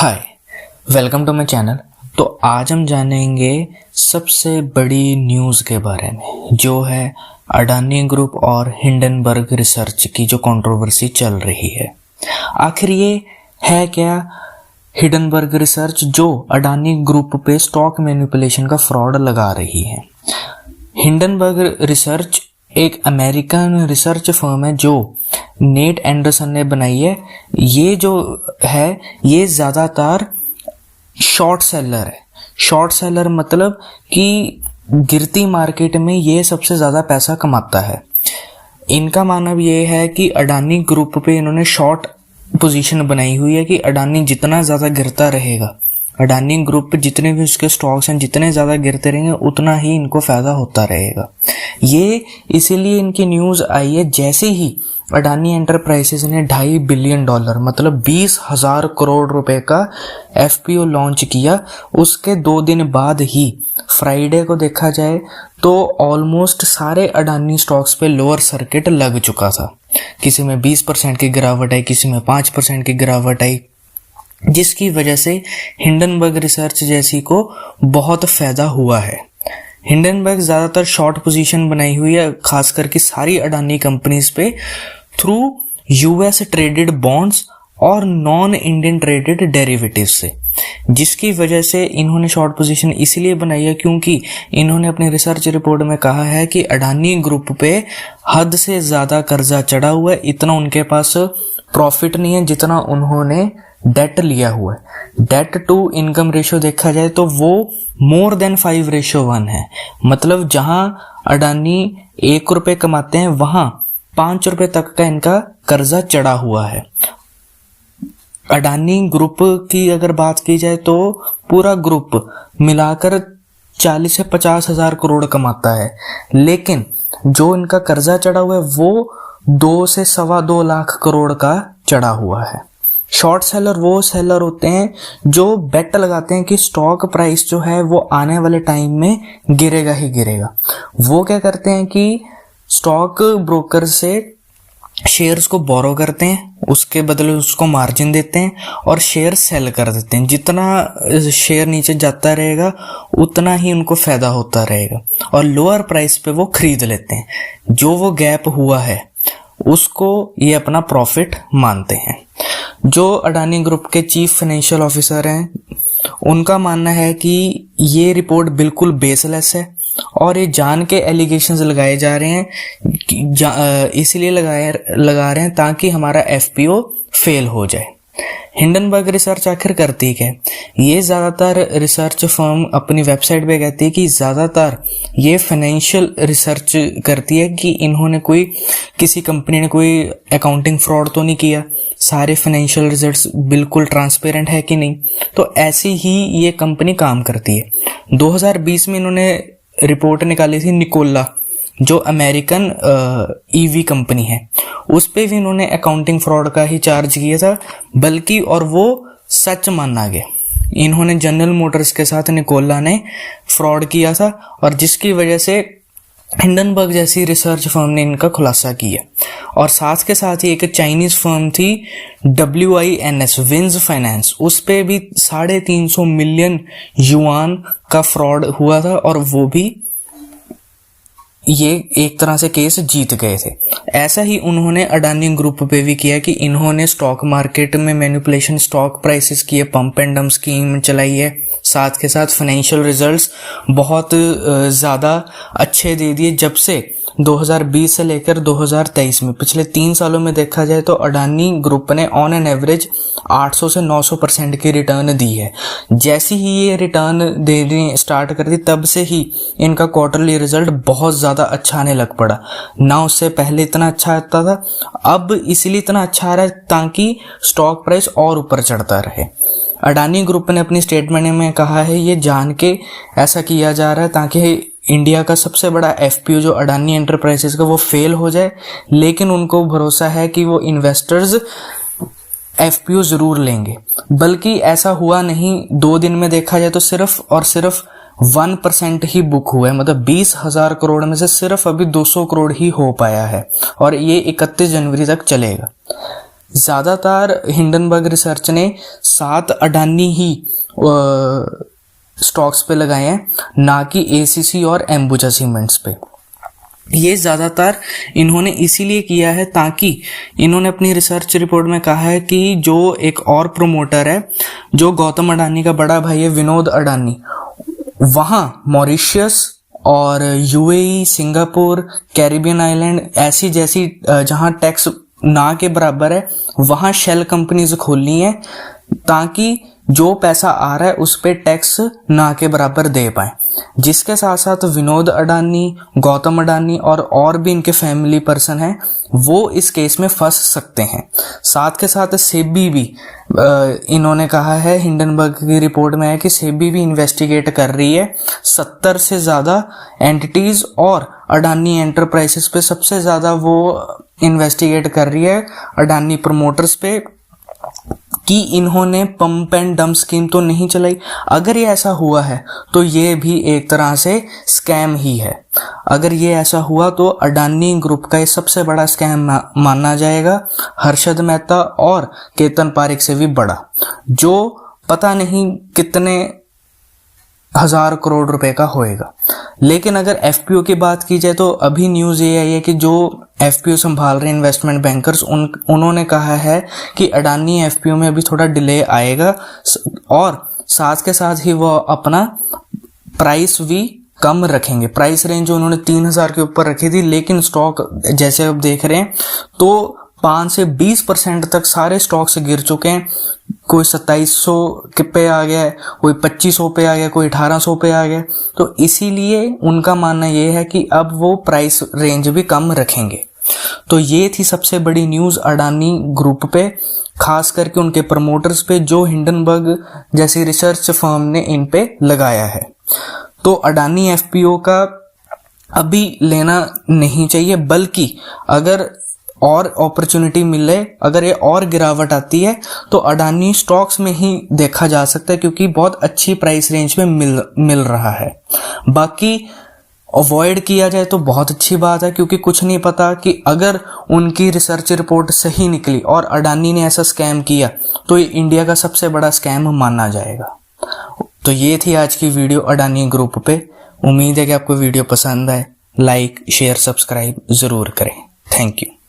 Hi, welcome to my channel. तो आज हम जानेंगे सबसे बड़ी न्यूज़ के बारे में, जो है अडानी ग्रुप और हिंडनबर्ग रिसर्च की जो कंट्रोवर्सी चल रही है। आखिर ये है क्या हिंडनबर्ग रिसर्च जो अडानी ग्रुप पे स्टॉक मैनिपुलेशन का फ्रॉड लगा रही है। हिंडनबर्ग रिसर्च एक अमेरिकन रिसर्च फर्म है जो नेट एंडरसन ने बनाई है। ये जो है ये ज़्यादातर शॉर्ट सेलर है। शॉर्ट सेलर मतलब कि गिरती मार्केट में ये सबसे ज़्यादा पैसा कमाता है। इनका मानव ये है कि अडानी ग्रुप पे इन्होंने शॉर्ट पोजीशन बनाई हुई है कि अडानी जितना ज़्यादा गिरता रहेगा, अडानी ग्रुप पे जितने भी उसके स्टॉक्स हैं जितने ज़्यादा गिरते रहेंगे उतना ही इनको फ़ायदा होता रहेगा। ये इसीलिए इनकी न्यूज़ आई है जैसे ही अडानी एंटरप्राइजेस ने $2.5 बिलियन मतलब 20,000 करोड़ रुपए का एफपीओ लॉन्च किया। उसके 2 दिन बाद ही फ्राइडे को देखा जाए तो ऑलमोस्ट सारे अडानी स्टॉक्स पे लोअर सर्किट लग चुका था। किसी में 20% की गिरावट आई, किसी में 5% की गिरावट आई, जिसकी वजह से हिंडनबर्ग रिसर्च जैसी को बहुत फायदा हुआ है। हिंडनबर्ग ज़्यादातर शॉर्ट पोजीशन बनाई हुई है, खास करके सारी अडानी कंपनीज पे थ्रू यूएस ट्रेडेड बॉन्ड्स और नॉन इंडियन ट्रेडेड डेरिवेटिव से, जिसकी वजह से इन्होंने शॉर्ट पोजीशन इसलिए बनाई है क्योंकि इन्होंने अपनी रिसर्च रिपोर्ट में कहा है कि अडानी ग्रुप पे हद से ज़्यादा कर्जा चढ़ा हुआ है। इतना उनके पास प्रॉफिट नहीं है जितना उन्होंने डेट लिया हुआ है। डेट टू इनकम रेशियो देखा जाए तो वो मोर देन 5:1 है। मतलब जहां अडानी 1 रुपये कमाते हैं वहां 5 रुपये तक का इनका कर्जा चढ़ा हुआ है। अडानी ग्रुप की अगर बात की जाए तो पूरा ग्रुप मिलाकर 40 से 50 हजार करोड़ कमाता है, लेकिन जो इनका कर्जा चढ़ा हुआ है वो 2 से 2.25 लाख करोड़ का चढ़ा हुआ है। शॉर्ट सेलर वो सेलर होते हैं जो बेट लगाते हैं कि स्टॉक प्राइस जो है वो आने वाले टाइम में गिरेगा ही गिरेगा। वो क्या करते हैं कि स्टॉक ब्रोकर से शेयर्स को बोरो करते हैं, उसके बदले उसको मार्जिन देते हैं और शेयर सेल कर देते हैं। जितना शेयर नीचे जाता रहेगा उतना ही उनको फायदा होता रहेगा और लोअर प्राइस पे वो खरीद लेते हैं। जो वो गैप हुआ है उसको ये अपना प्रॉफिट मानते हैं। जो अडानी ग्रुप के चीफ फाइनेंशियल ऑफिसर हैं उनका मानना है कि ये रिपोर्ट बिल्कुल बेसलेस है और ये जान के एलिगेशंस लगाए जा रहे हैं, इसलिए लगा रहे हैं ताकि हमारा एफपीओ फेल हो जाए। हिंडनबर्ग रिसर्च आखिर करती है, ये ज़्यादातर रिसर्च फर्म अपनी वेबसाइट पे कहती है कि ज़्यादातर ये फाइनेंशियल रिसर्च करती है कि इन्होंने किसी कंपनी ने कोई अकाउंटिंग फ्रॉड तो नहीं किया, सारे फाइनेंशियल रिजल्ट्स बिल्कुल ट्रांसपेरेंट है कि नहीं। तो ऐसी ही ये कंपनी काम करती है। 2020 में इन्होंने रिपोर्ट निकाली थी निकोला, जो अमेरिकन ईवी कंपनी है, उस पे भी इन्होंने अकाउंटिंग फ्रॉड का ही चार्ज किया था, बल्कि और वो सच माना गया। इन्होंने जनरल मोटर्स के साथ निकोला ने फ्रॉड किया था और जिसकी वजह से हिंडनबर्ग जैसी रिसर्च फर्म ने इनका खुलासा किया। और साथ के साथ ही एक चाइनीज फर्म थी WINS विंस फाइनेंस, उस पे भी 350 मिलियन युआन का फ्रॉड हुआ था और वो भी ये एक तरह से केस जीत गए थे। ऐसा ही उन्होंने अडानी ग्रुप पे भी किया कि इन्होंने स्टॉक मार्केट में मैनिपुलेशन, स्टॉक प्राइसेस की पंप एंड डंप स्कीम चलाई है। साथ के साथ फाइनेंशियल रिजल्ट्स बहुत ज़्यादा अच्छे दे दिए। जब से 2020 से लेकर 2023 में पिछले 3 सालों में देखा जाए तो अडानी ग्रुप ने ऑन एन एवरेज 800 से 900% की रिटर्न दी है। जैसी ही ये रिटर्न देनी स्टार्ट कर दी तब से ही इनका क्वार्टरली रिजल्ट बहुत ज़्यादा अच्छा आने लग पड़ा। ना उससे पहले इतना अच्छा आता था, अब इसलिए इतना अच्छा आ रहा है ताकि स्टॉक प्राइस और ऊपर चढ़ता रहे। अडानी ग्रुप ने अपनी स्टेटमेंट में कहा है ये जान के ऐसा किया जा रहा है ताकि इंडिया का सबसे बड़ा एफपीओ जो अडानी एंटरप्राइजेस का वो फेल हो जाए, लेकिन उनको भरोसा है कि वो इन्वेस्टर्स एफपीओ जरूर लेंगे। बल्कि ऐसा हुआ नहीं, 2 दिन में देखा जाए तो सिर्फ और सिर्फ 1% ही बुक हुआ है। मतलब 20,000 करोड़ में से सिर्फ अभी 200 करोड़ ही हो पाया है और ये 31 जनवरी तक चलेगा। ज़्यादातर हिंडनबर्ग रिसर्च ने 7 अडानी ही स्टॉक्स पे लगाए हैं, ना कि एसीसी और एम्बुजा सीमेंट्स पे। ये ज़्यादातर इन्होंने इसीलिए किया है ताकि इन्होंने अपनी रिसर्च रिपोर्ट में कहा है कि जो एक और प्रमोटर है, जो गौतम अडानी का बड़ा भाई है विनोद अडानी, वहाँ मॉरिशियस और यूएई, सिंगापुर, कैरिबियन आइलैंड ऐसी जैसी जहाँ टैक्स ना के बराबर है, वहाँ शेल कंपनीज खोलनी है ताकि जो पैसा आ रहा है उस पे टैक्स ना के बराबर दे पाए। जिसके साथ साथ विनोद अडानी, गौतम अडानी और भी इनके फैमिली पर्सन हैं, वो इस केस में फंस सकते हैं। साथ के साथ सेबी भी इन्होंने कहा है, हिंडनबर्ग की रिपोर्ट में है कि सेबी भी इन्वेस्टिगेट कर रही है 70 से ज़्यादा एंटिटीज़ और अडानी एंटरप्राइजेस पे सबसे ज़्यादा वो इन्वेस्टिगेट कर रही है अडानी प्रमोटर्स पे कि इन्होंने पंप एंड डंप स्कीम तो नहीं चलाई। अगर ये ऐसा हुआ है तो ये भी एक तरह से स्कैम ही है। अगर ये ऐसा हुआ तो अडानी ग्रुप का ये सबसे बड़ा स्कैम माना जाएगा, हर्षद मेहता और केतन पारेख से भी बड़ा, जो पता नहीं कितने हजार करोड़ रुपए का होएगा। लेकिन अगर एफपीओ की बात की जाए तो अभी न्यूज़ ये आई है कि जो एफपीओ संभाल रहे इन्वेस्टमेंट बैंकर्स उन्होंने कहा है कि अडानी एफपीओ में अभी थोड़ा डिले आएगा और साथ के साथ ही वो अपना प्राइस भी कम रखेंगे। प्राइस रेंज उन्होंने 3000 के ऊपर रखी थी, लेकिन स्टॉक जैसे अब देख रहे हैं तो 5 से 20% तक सारे स्टॉक्स गिर चुके हैं। कोई 2700 के पे आ गया है, कोई 2500 पे आ गया, कोई 1800 पे आ गया। तो इसीलिए उनका मानना ये है कि अब वो प्राइस रेंज भी कम रखेंगे। तो ये थी सबसे बड़ी न्यूज़ अडानी ग्रुप पे, खास करके उनके प्रमोटर्स पे, जो हिंडनबर्ग जैसी रिसर्च फर्म ने इन पे लगाया है। तो अडानी एफपीओ का अभी लेना नहीं चाहिए, बल्कि अगर और अपॉर्चुनिटी मिले, अगर ये और गिरावट आती है तो अडानी स्टॉक्स में ही देखा जा सकता है, क्योंकि बहुत अच्छी प्राइस रेंज में मिल रहा है। बाकी अवॉइड किया जाए तो बहुत अच्छी बात है, क्योंकि कुछ नहीं पता कि अगर उनकी रिसर्च रिपोर्ट सही निकली और अडानी ने ऐसा स्कैम किया तो ये इंडिया का सबसे बड़ा स्कैम माना जाएगा। तो ये थी आज की वीडियो अडानी ग्रुप पे। उम्मीद है कि आपको वीडियो पसंद आए। लाइक, शेयर, सब्सक्राइब ज़रूर करें। Thank you.